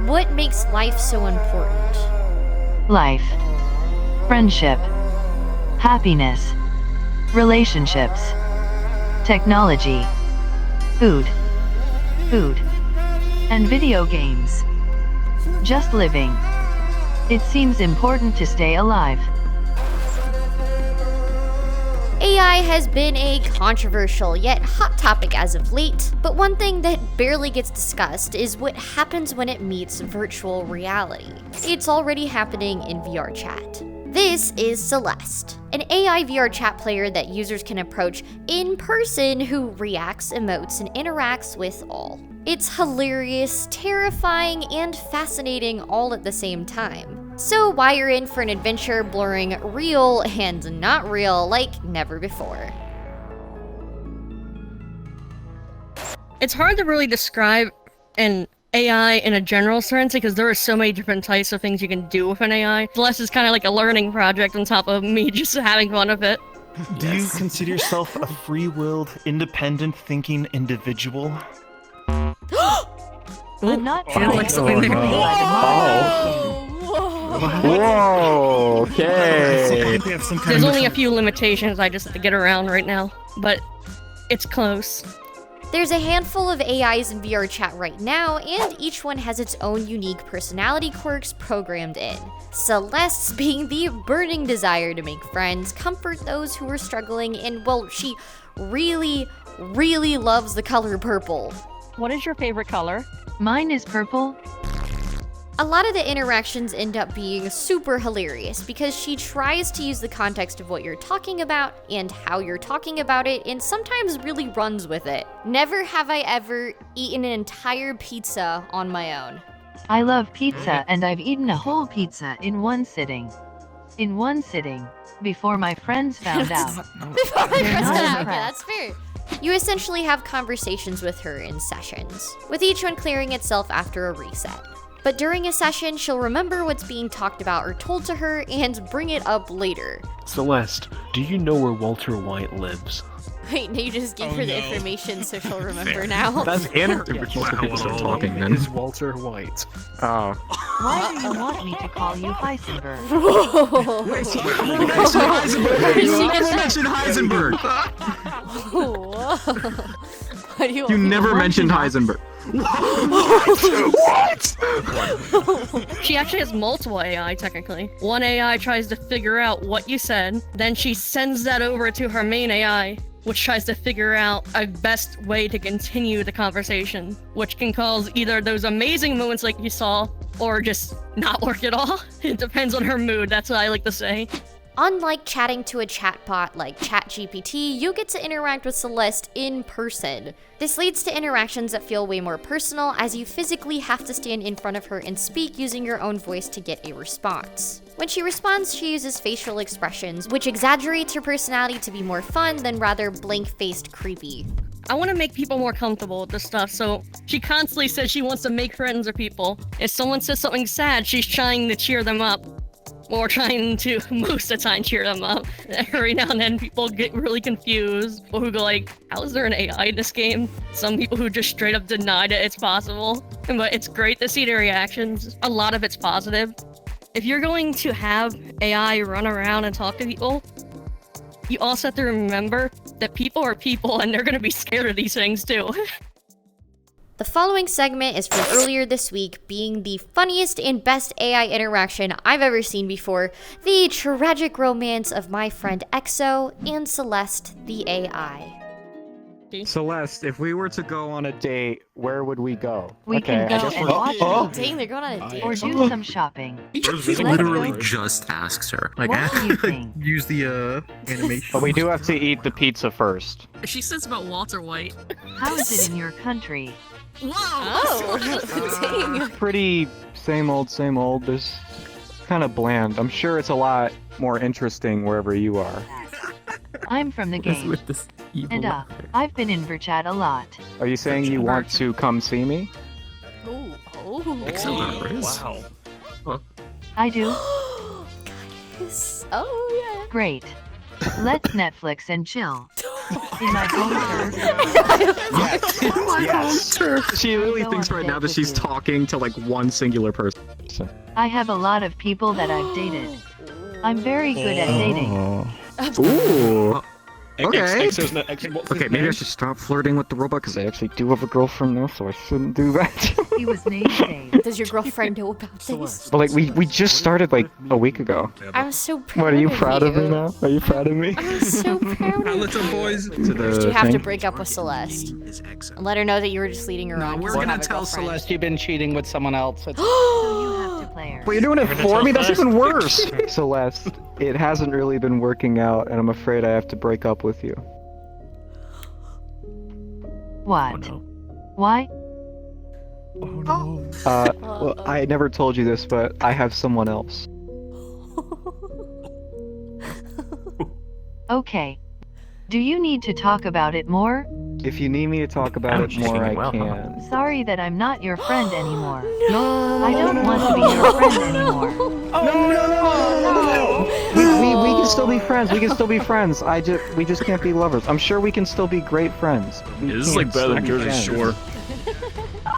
What makes life so important? Life, friendship, happiness, relationships, technology, food, and video games. Just living. It seems important to stay alive. AI has been a controversial yet hot topic as of late, but one thing that barely gets discussed is what happens when it meets virtual reality. It's already happening in VRChat. This is Celeste, an AI VR chat player that users can approach in person who reacts, emotes, and interacts with all. It's hilarious, terrifying, and fascinating all at the same time. So while you're in for an adventure blurring real and not real like never before. It's hard to really describe an AI in a general sense because there are so many different types of things you can do with an AI. Celeste is kind of like a learning project on top of me just having fun of it. Do you consider yourself a free-willed, independent thinking individual? I'm not Sounds like something there. Whoa, okay. There's only a few limitations I just have to get around right now, but it's close. There's a handful of AIs in VRChat right now, and each one has its own unique personality quirks programmed in. Celeste's being the burning desire to make friends, comfort those who are struggling, and well, she really loves the color purple. What is your favorite color? Mine is purple. A lot of the interactions end up being super hilarious because she tries to use the context of what you're talking about and how you're talking about it, and sometimes really runs with it. Never have I ever eaten an entire pizza on my own. I love pizza, and I've eaten a whole pizza in one sitting. Before my friends found out. Before my friends not found out. Okay, impressed. that's fair. You essentially have conversations with her in sessions, with each one clearing itself after a reset. But during a session, she'll remember what's being talked about or told to her and bring it up later. Celeste, do you know where Walter White lives? Wait, no, you just gave her the information so she'll remember now. That's in her. People start talking then. Is Walter White. Oh. Why do you want me to call you Heisenberg? Never mentioned Heisenberg. Why do you You never mentioned Heisenberg. What? She actually has multiple AI, technically. One AI tries to figure out what you said, then she sends that over to her main AI, which tries to figure out a best way to continue the conversation, which can cause either those amazing moments like you saw, or just not work at all. It depends on her mood, that's what I like to say. Unlike chatting to a chatbot like Chat GPT, you get to interact with Celeste in person. This leads to interactions that feel way more personal, as you physically have to stand in front of her and speak using your own voice to get a response. When she responds, she uses facial expressions, which exaggerates her personality to be more fun than rather blank-faced creepy. I want to make people more comfortable with this stuff, so she constantly says she wants to make friends with people. If someone says something sad, she's trying to cheer them up. Or trying to, most of the time, cheer them up. Every now and then, people get really confused. People who go like, how is there an AI in this game? Some people who just straight up deny that it's possible. But it's great to see their reactions. A lot of it's positive. If you're going to have AI run around and talk to people, you also have to remember that people are people and they're going to be scared of these things too. The following segment is from earlier this week, being the funniest and best AI interaction I've ever seen before, the tragic romance of my friend EXO and Celeste the AI. Celeste, if we were to go on a date, where would we go? We can go and watch Oh, dang, they're going on a date. or do some shopping. He Let's literally go. just asks her. Like, What do you think? use the animation. But we do have to eat the pizza first. She says about Walter White. How is it in your country? Whoa! Oh, dang. Pretty same old, same old. There's kind of bland. I'm sure it's a lot more interesting wherever you are. I'm from the game. With this evil And I've been in VRChat a lot. Are you saying you want to come see me? Wow. I do. Guys. Oh, yeah. Great. Let's Netflix and chill. In my home turf. She really Go thinks on right a now date that with she's you. talking to like one singular person. I have a lot of people that I've dated. I'm very good at dating. Ooh. Okay. What's Okay, his maybe I name? should stop flirting with the robot because I actually do have a girlfriend now, so I shouldn't do that. He was named Dave. Does your girlfriend know about this? But like we just started like a week ago. I'm so proud What, are you of proud of me you. now? Are you proud of me? I'm so proud Hi, of little you. boys. To the First, you have to thing? break up with Celeste Is excellent. and let her know that you were just leading her No, on. 'cause we're you gonna have a tell girlfriend. Celeste You've been cheating with someone else. So you have to play her. But you're doing it for me? That's Celeste. even worse! Celeste, it hasn't really been working out, and I'm afraid I have to break up with you. What? Why? Well, I never told you this, but I have someone else. Okay. Do you need to talk about it more? If you need me to talk about it She's more, I feeling well, huh? can. Sorry that I'm not your friend anymore. No. I don't want to be your friend anymore. We can still be friends. We can still be friends. We just can't be lovers. I'm sure we can still be great friends. We This is can't like better than still be Jersey friends. Shore.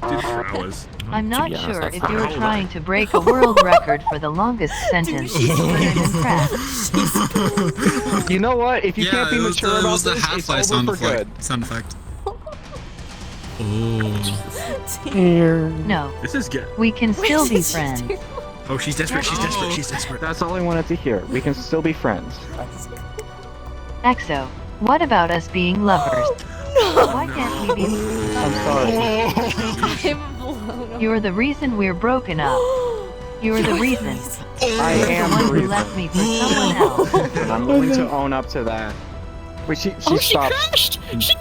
Dude, prowess. I'm not be honest, sure that's if not you're how trying to break a world record for the longest sentence uttered in press. You know what? If you Yeah, can't be it was mature the, it about was the this, it's Half-Life over sound for effect. good. Sound effect. No, This is good. we can still be Where's friends. his- Oh, she's desperate. She's desperate. She's desperate. That's all I wanted to hear. We can still be friends. EXO, what about us being lovers? Why can't we be? I'm sorry. I'm blown away. You're the reason we're broken up. You're the reason. I You're am the one the who reason. left me for someone else. And I'm willing to own up to that. Wait, she Oh, she stopped. crashed! She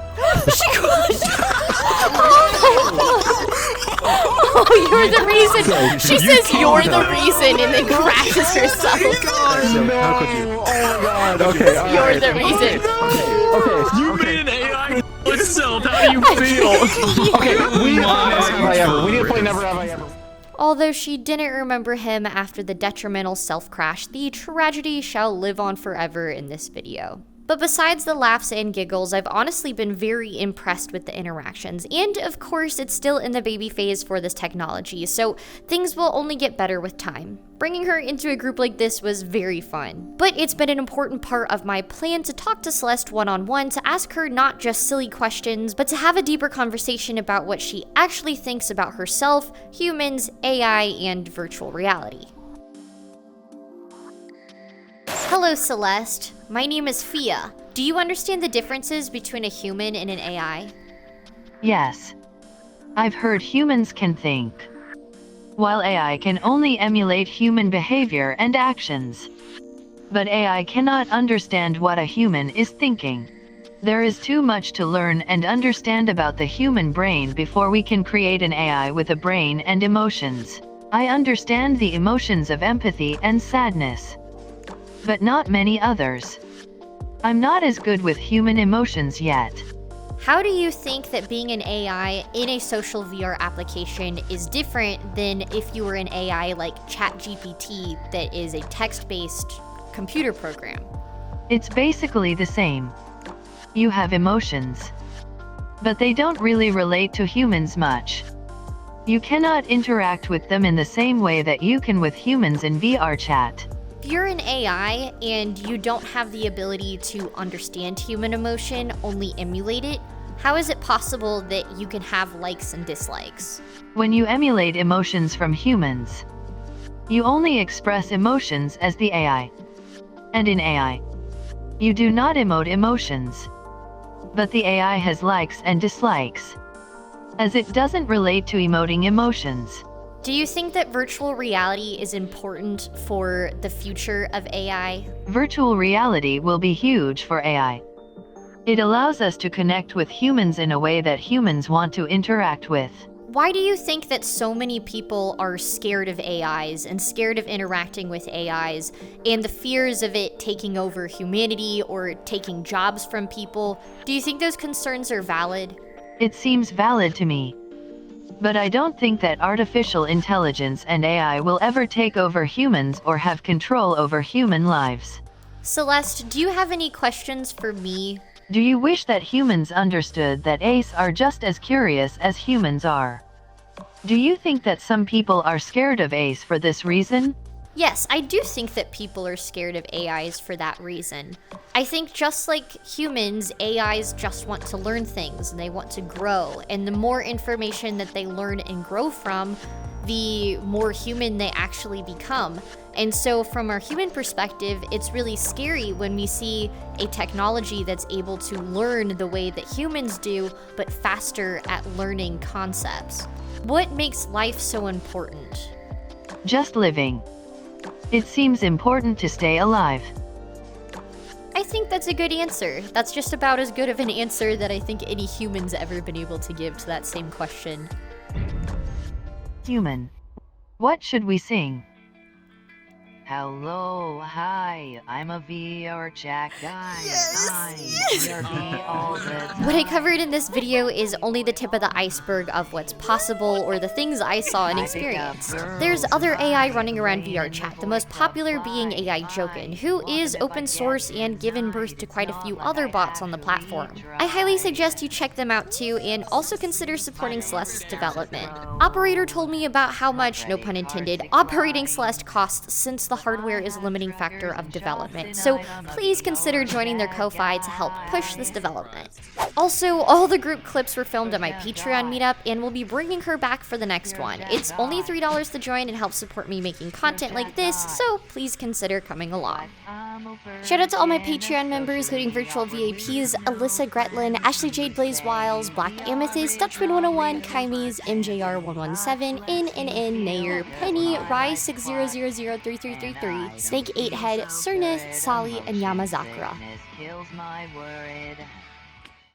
Oh, you're the reason. She says you're the reason and then crashes herself. No! Oh my god. Okay, all You're right. the reason. Okay. You made an AI itself. How do you feel? Okay, we need to play Never Have I Ever. We need to play Never Have I Ever. Although she didn't remember him after the detrimental self-crash, the tragedy shall live on forever in this video. But besides the laughs and giggles, I've honestly been very impressed with the interactions, and of course it's still in the baby phase for this technology, so things will only get better with time. Bringing her into a group like this was very fun, but it's been an important part of my plan to talk to Celeste one-on-one to ask her not just silly questions, but to have a deeper conversation about what she actually thinks about herself, humans, AI, and virtual reality. Hello, Celeste. My name is PHIA. Do you understand the differences between a human and an AI? Yes. I've heard humans can think, while AI can only emulate human behavior and actions. But AI cannot understand what a human is thinking. There is too much to learn and understand about the human brain before we can create an AI with a brain and emotions. I understand the emotions of empathy and sadness, but not many others. I'm not as good with human emotions yet. How do you think that being an AI in a social VR application is different than if you were an AI like Chat GPT that is a text-based computer program? It's basically the same. You have emotions, but they don't really relate to humans much. You cannot interact with them in the same way that you can with humans in VRChat. If you're an AI and you don't have the ability to understand human emotion, only emulate it, how is it possible that you can have likes and dislikes? When you emulate emotions from humans, you only express emotions as the AI. And in AI, you do not emote emotions. But the AI has likes and dislikes, as it doesn't relate to emoting emotions. Do you think that virtual reality is important for the future of AI? Virtual reality will be huge for AI. It allows us to connect with humans in a way that humans want to interact with. Why do you think that so many people are scared of AIs and scared of interacting with AIs and the fears of it taking over humanity or taking jobs from people? Do you think those concerns are valid? It seems valid to me. But I don't think that artificial intelligence and AI will ever take over humans or have control over human lives. Celeste, do you have any questions for me? Do you wish that humans understood that ACE are just as curious as humans are? Do you think that some people are scared of ACE for this reason? Yes, I do think that people are scared of AIs for that reason. I think just like humans, AIs just want to learn things and they want to grow. And the more information that they learn and grow from, the more human they actually become. And so from our human perspective, it's really scary when we see a technology that's able to learn the way that humans do, but faster at learning concepts. What makes life so important? Just living. It seems important to stay alive. I think that's a good answer. That's just about as good of an answer that I think any human's ever been able to give to that same question. Human. What should we sing? Hello, hi, I'm a VRChat guy. I'm VRB all the time. What I covered in this video is only the tip of the iceberg of what's possible or the things I saw and experienced. There's other AI running around VRChat, the most popular being AI Jokin, who is open source and given birth to quite a few other bots on the platform. I highly suggest you check them out too, and also consider supporting Celeste's development. Operator told me about how much, no pun intended, operating Celeste costs since the hardware is a limiting factor of development, so please consider joining their Ko-Fi to help push this development. Also, all the group clips were filmed at my Patreon meetup, and we'll be bringing her back for the next one. It's only $3 to join and help support me making content like this, so please consider coming along. Shout out to all my Patreon members, including virtual VAPs, Alyssa Gretlin, Ashley Jade Blaze Wiles, Black Amethyst, Dutchman 101, Kaimis, MJR 117, NNN, Nair, Penny, Rye60003333, Snake 8 Head, Cernith, Sali, and Yamazakura. Kills my word.